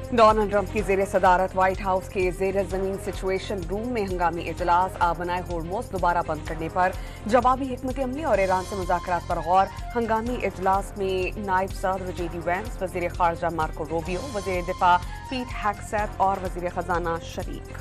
Donald Trump की जेर सदारत व्हाइट हाउस के जेर जमीन सिचुएशन रूम में हंगामी इजलास। आबनाए होर्मुज दोबारा बंद करने पर जवाबी हिकमत अमली और ईरान से मुज़ाकरात पर गौर। हंगामी इजलास में नायब सदर जेडी वैंस, वज़ीर ख़ारजा मार्को रूबियो, वज़ीर दिफा पीट हेग्सेथ और वज़ीर ख़जाना शरीक।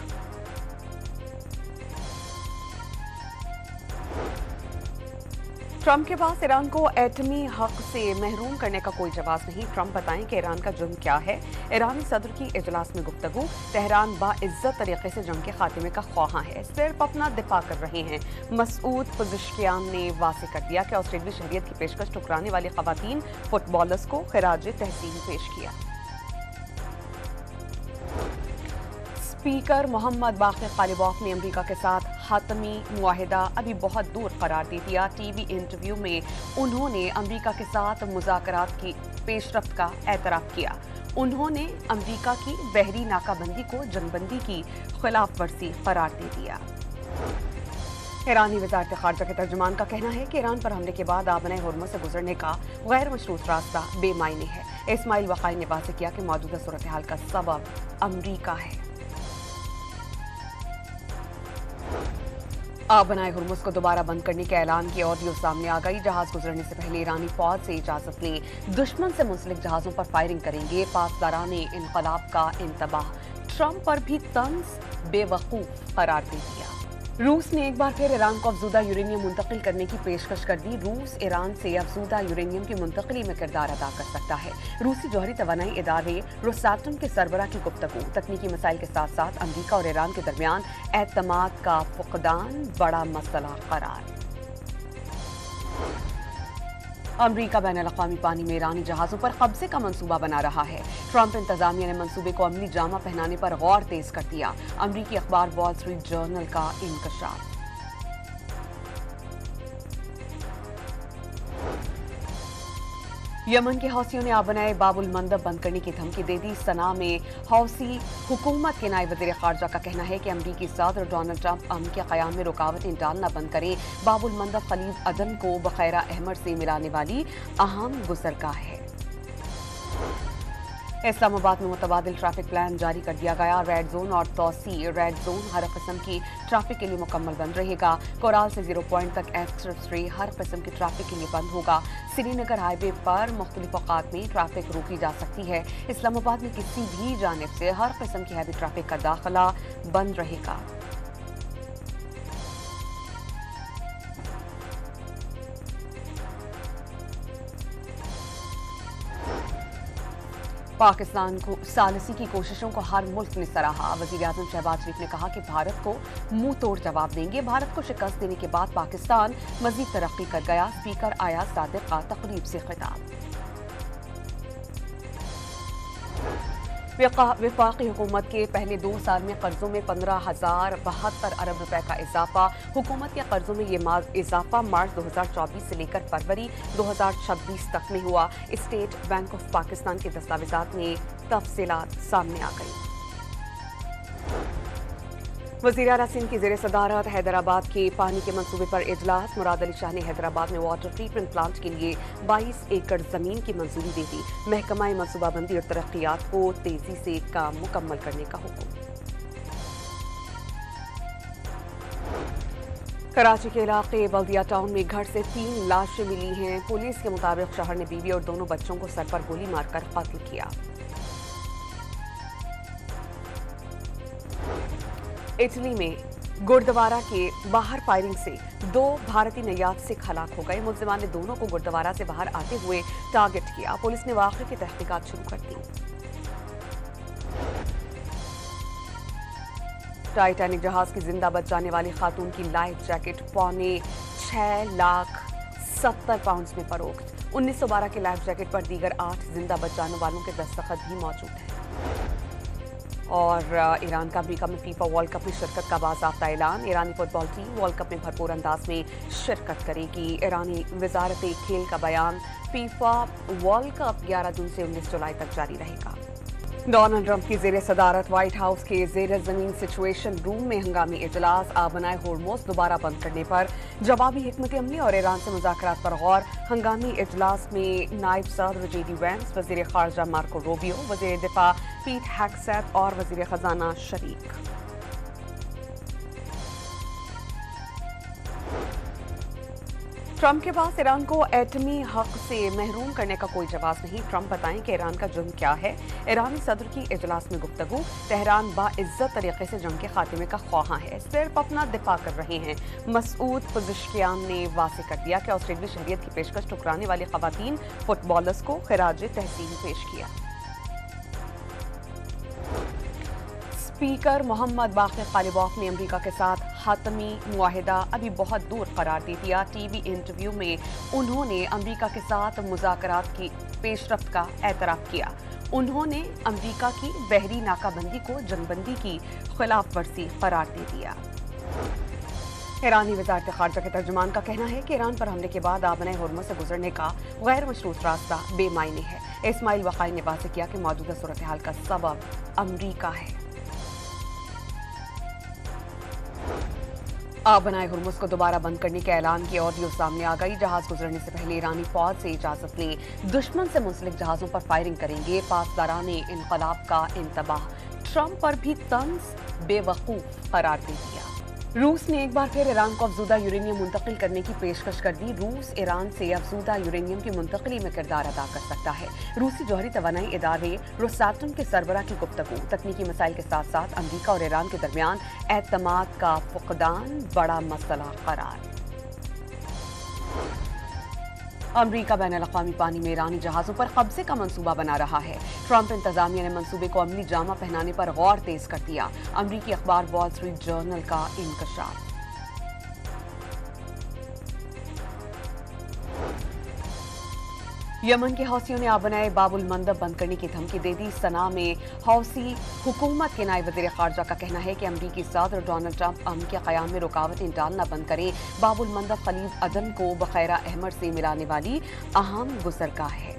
ट्रंप के पास ईरान को एटमी हक से महरूम करने का कोई जवाब नहीं। ट्रंप बताएं कि ईरान का जुर्म क्या है। ईरानी सदर की इजलास में गुफ्तगू। तेहरान बाइज्जत तरीके से जंग के खात्मे का ख्वाहां है, सिर्फ अपना दिफा कर रहे हैं। मसूद पज़ेश्कियान ने वाज़ेह कर दिया कि ऑस्ट्रेलियाई शहरियत की पेशकश ठुकराने वाली ख़वातीन फुटबॉलर्स को खिराज तहसीन पेश किया। स्पीकर मोहम्मद बाक़िर कालिबॉफ ने अमेरिका के साथ हातमी मुआहिदा अभी बहुत दूर करार दे दिया। टीवी इंटरव्यू में उन्होंने अमेरिका के साथ मुज़ाकरात की पेशरफ्त का एतराफ़ किया। उन्होंने अमेरिका की बहरी नाकाबंदी को जंगबंदी की खिलाफ वर्जी करार दे दिया। ईरानी वज़ारत ख़ारजा के तर्जुमान का कहना है कि ईरान पर हमले के बाद आबनाए होर्मुज़ से गुजरने का गैर मशरूत रास्ता बेमायने है। इस्माइल वक़ाई ने वाज़ेह किया कि मौजूदा सूरत हाल का सबब अमेरिका है। आबनाए होर्मुज़ को दोबारा बंद करने के ऐलान की ऑडियो सामने आ गई। जहाज गुजरने से पहले ईरानी फौज से इजाजत ले दुश्मन से मुंसलिक जहाजों पर फायरिंग करेंगे। पासदाराने इनकलाब का इंतबाह। ट्रंप पर भी तंज बेवकूफ करार दे दिया। रूस ने एक बार फिर ईरान को अफजूदा यूरेनियम मुंतकिल करने की पेशकश कर दी। रूस ईरान से अफजूदा यूरेनियम की मुंतकली में किरदार अदा कर सकता है। रूसी जौहरी तवानाई इदारे रोसाटम के सरबरा की गुफ्तगू। तकनीकी मसाइल के साथ साथ अमरीका और ईरान के दरमियान एतमाद का फुकदान बड़ा मसला करार। अमरीका बैनुल-अक़वामी पानी में ईरानी जहाजों पर कब्जे का मंसूबा बना रहा है। ट्रंप इंतजामिया ने मंसूबे को अमली जामा पहनाने पर गौर तेज कर दिया। अमरीकी अखबार वॉल स्ट्रीट जर्नल का इंकशाफ। यमन के हौसियों ने आबनाए बाबुल मंदब बंद करने की धमकी दे दी। सना में हौसी हुकूमत के नायब वज़ीर ख़ारजा का कहना है कि अमरीकी सदर डोनाल्ड ट्रंप अमन के क़याम में रुकावटें डालना बंद करें। बाबुल मंदब खलीज अदन को बखैरा अहमर से मिलाने वाली अहम गुज़रगाह है। इस्लामाबाद में मुतबादिल ट्रैफिक प्लान जारी कर दिया गया। रेड जोन और तौसी रेड जोन हर किस्म की ट्रैफिक के लिए मुकम्मल बंद रहेगा। कोराल से 0 पॉइंट तक एक्सप्रेस वे हर किस्म की ट्रैफिक के लिए बंद होगा। श्रीनगर हाईवे पर मुख्तलिफ औकात में ट्रैफिक रोकी जा सकती है। इस्लामाबाद में किसी भी जानिब से हर किस्म की हैवी ट्रैफिक का दाखिला बंद रहेगा। पाकिस्तान को सालिसी की कोशिशों को हर मुल्क ने सराहा। वज़ीर आज़म शहबाज शरीफ ने कहा कि भारत को मुंह तोड़ जवाब देंगे। भारत को शिकस्त देने के बाद पाकिस्तान मजीद तरक्की कर गया। स्पीकर आयाज सादिक का तकरीब से खिताब। वफाकी हुकूमत के पहले 2 साल में कर्जों में 15,072 अरब रुपए का इजाफा। हुकूमत के कर्जों में ये इजाफा मार्च 2024 से लेकर फरवरी 2026 तक में हुआ। स्टेट बैंक ऑफ पाकिस्तान के दस्तावेजात में तफसीलात सामने आ गई। वज़ीर आला सिंध की ज़ेर सदारत हैदराबाद के पानी के मंसूबे पर इजलास। मुराद अली शाह ने हैदराबाद में वाटर ट्रीटमेंट प्लांट के लिए 22 एकड़ जमीन की मंजूरी दे दी। महकमा मनसूबाबंदी और तरक्कियात को तेजी से काम मुकम्मल करने का हुक्म। कराची के इलाके बल्दिया टाउन में घर से 3 लाशें मिली हैं। पुलिस के मुताबिक शहर ने बीवी और दोनों बच्चों को सर पर गोली मारकर कत्ल किया। इटली में गुरुद्वारा के बाहर फायरिंग से 2 भारतीय नैयाद सिख हलाक हो गए। मुल्जिमान ने दोनों को गुरुद्वारा से बाहर आते हुए टारगेट किया। पुलिस ने वाक़े की तहकीकात शुरू कर दी। टाइटैनिक जहाज की जिंदा बच जाने वाली खातून की लाइफ जैकेट $6 लाख 70 पाउंड में फरोख्त। 1912 की लाइफ जैकेट पर दीगर 8 जिंदा बच जाने वालों के दस्तखत भी मौजूद हैं। और ईरान का अमेरिका में फीफा वर्ल्ड कप में शिरकत का बाज़ाब्ता ऐलान। ईरानी फुटबॉल टीम वर्ल्ड कप में भरपूर अंदाज में शिरकत करेगी। ईरानी वजारत खेल का बयान। फीफा वर्ल्ड कप 11 जून से 19 जुलाई तक जारी रहेगा। डोनाल्ड ट्रंप की जेर सदारत व्हाइट हाउस के जेर जमीन सिचुएशन रूम में हंगामी इजलास। आबनाए होर्मुज दोबारा बंद करने पर जवाबी हिकमत अमली और ईरान से मुज़ाकरात पर गौर। हंगामी इजलास में नायब सदर जेडी वैंस, वजीर खारजा मार्को रूबियो, वजीर दिफा पीट हेग्सेथ और वजीर खजाना शरीक। ट्रंप के पास ईरान को एटमी हक से महरूम करने का कोई जवाब नहीं। ट्रंप बताएं कि ईरान का जुर्म क्या है। ईरानी सदर की इजलास में गुफ्तगू। तेहरान बाइज्जत तरीके से जंग के खात्मे का ख्वाहां है, सिर्फ अपना दिफा कर रहे हैं। मसूद पज़ेश्कियान ने वाज़ेह कर दिया कि ऑस्ट्रेलियाई शहरियत की पेशकश ठुकराने वाली खवातीन फुटबॉलर्स को खिराज तहसीन पेश किया। स्पीकर मोहम्मद बाक़िर ग़ालिबॉफ़ ने अमेरिका के साथ हातमी मुआहिदा अभी बहुत दूर करार दे दिया। टीवी इंटरव्यू में उन्होंने अमेरिका के साथ मुज़ाकरात की पेशरफ्त का एतराफ़ किया। उन्होंने अमेरिका की बहरी नाकाबंदी को जंगबंदी की खिलाफ वर्जी करार दे दिया। ईरानी वज़ारत ख़ारजा के तर्जुमान का कहना है कि ईरान पर हमले के बाद आबनाए होर्मुज से गुजरने का गैर मशरूत रास्ता बेमायने है। इस्माइल वक़ाई ने वाज़ेह किया कि मौजूदा सूरत हाल का सबब अमेरिका है। आबनाए हुर्मुज को दोबारा बंद करने के ऐलान की ऑडियो सामने आ गई। जहाज गुजरने से पहले ईरानी फौज से इजाजत लें, दुश्मन से मुंसलिक जहाजों पर फायरिंग करेंगे। पासदाराने इनकलाब का इंतबाह। ट्रंप पर भी तंज बेवकूफ करार दे दिया। रूस ने एक बार फिर ईरान को अफजूदा यूरेनियम मुंतकिल करने की पेशकश कर दी। रूस ईरान से अफजूदा यूरेनियम की मुंतकली में किरदार अदा कर सकता है। रूसी जौहरी तवानाई इदारे रोसाटम के सरबराह की गुफ्तगू। तकनीकी मसाइल के साथ साथ अमरीका और ईरान के दरमियान एतमाद का फुकदान बड़ा मसला करार। अमरीका बैनुल-अक़वामी पानी में ईरानी जहाजों पर कब्जे का मंसूबा बना रहा है। ट्रंप इंतजामिया ने मंसूबे को अमली जामा पहनाने पर गौर तेज कर दिया। अमरीकी अखबार वॉल स्ट्रीट जर्नल का इंकशाफ। यमन के हौसियों ने आबनाए बाबुल मंदब बंद करने की धमकी दे दी। सना में हौसी हुकूमत के नायब वज़ीर ख़ारजा का कहना है कि अमरीकी सदर डोनाल्ड ट्रंप अमन के क़याम में रुकावटें डालना बंद करें। बाबुल मंदब खलीज अदन को बखैरा अहमर से मिलाने वाली अहम गुज़रगाह है।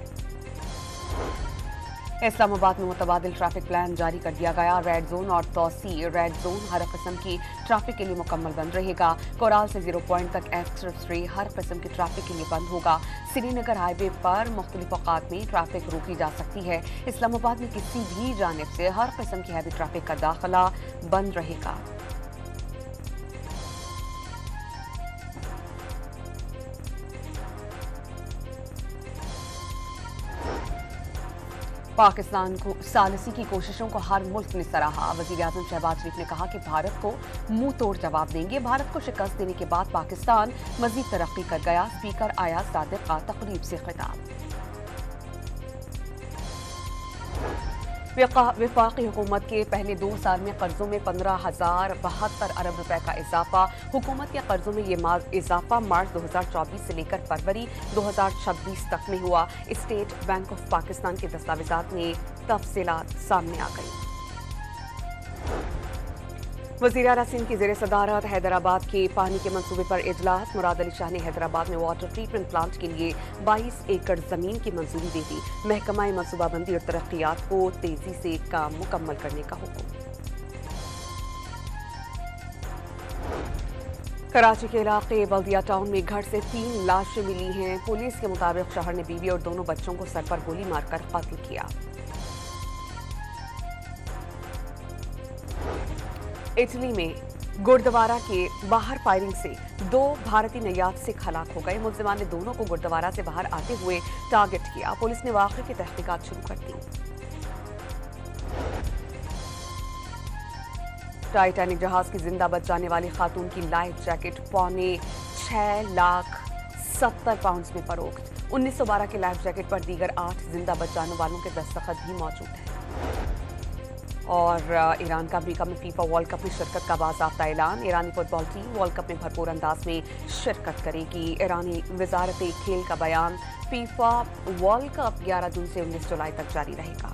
इस्लामाबाद में मुतबादिल ट्रैफिक प्लान जारी कर दिया गया। रेड जोन और तौसी रेड जोन हर किस्म की ट्रैफिक के लिए मुकम्मल बंद रहेगा। कोराल से 0 पॉइंट तक एक्सप्रेस हर किस्म की ट्रैफिक के लिए बंद होगा। श्रीनगर हाईवे पर मुख्तलिफ औकात में ट्रैफिक रोकी जा सकती है। इस्लामाबाद में किसी भी जानिब से हर किस्म की हैवी ट्रैफिक का दाखिला बंद रहेगा। पाकिस्तान को सालिसी की कोशिशों को हर मुल्क ने सराहा। वज़ीर आज़म शहबाज शरीफ ने कहा कि भारत को मुंह तोड़ जवाब देंगे। भारत को शिकस्त देने के बाद पाकिस्तान मजीद तरक्की कर गया। स्पीकर आया सादिक का तकरीब से खिताब। वफाकी हुकूमत के पहले 2 साल में कर्जों में 15,072 अरब रुपए का इजाफा। हुकूमत के कर्जों में ये इजाफा मार्च 2024 से लेकर फरवरी 2026 तक में हुआ। स्टेट बैंक ऑफ पाकिस्तान के दस्तावेजात में तफसीलात सामने आ गई। वज़ीर आला सिंध की ज़ेर सदारत हैदराबाद के पानी के मंसूबे पर इजलास। मुराद अली शाह ने हैदराबाद में वाटर ट्रीटमेंट प्लांट के लिए 22 एकड़ जमीन की मंजूरी दे दी। महकमा मनसूबाबंदी और तरक्कियात को तेजी से काम मुकम्मल करने का हुक्म। कराची के इलाके बल्दिया टाउन में घर से 3 लाशें मिली हैं। पुलिस के मुताबिक शहर ने बीवी और दोनों बच्चों को सर पर गोली मारकर कत्ल किया। इटली में गुरुद्वारा के बाहर फायरिंग से 2 भारतीय नयात सिख हलाक हो गए। मुल्जिमान ने दोनों को गुरुद्वारा से बाहर आते हुए टारगेट किया। पुलिस ने वाक़े की तहकीकात शुरू कर दी। टाइटैनिक जहाज की जिंदा बच जाने वाली खातून की लाइफ जैकेट पौने 6,70,000 पाउंड में फरोख्त। 1912 के लाइफ जैकेट पर दीगर 8 जिंदा बच जाने वालों के दस्तखत भी मौजूद हैं। और ईरान का अमेरिका में फीफा वर्ल्ड कप में शिरकत का बाज़ाब्ता ऐलान। ईरानी फुटबॉल टीम वर्ल्ड कप में भरपूर अंदाज में शिरकत करेगी। ईरानी वजारत खेल का बयान। फीफा वर्ल्ड कप 11 जून से 19 जुलाई तक जारी रहेगा।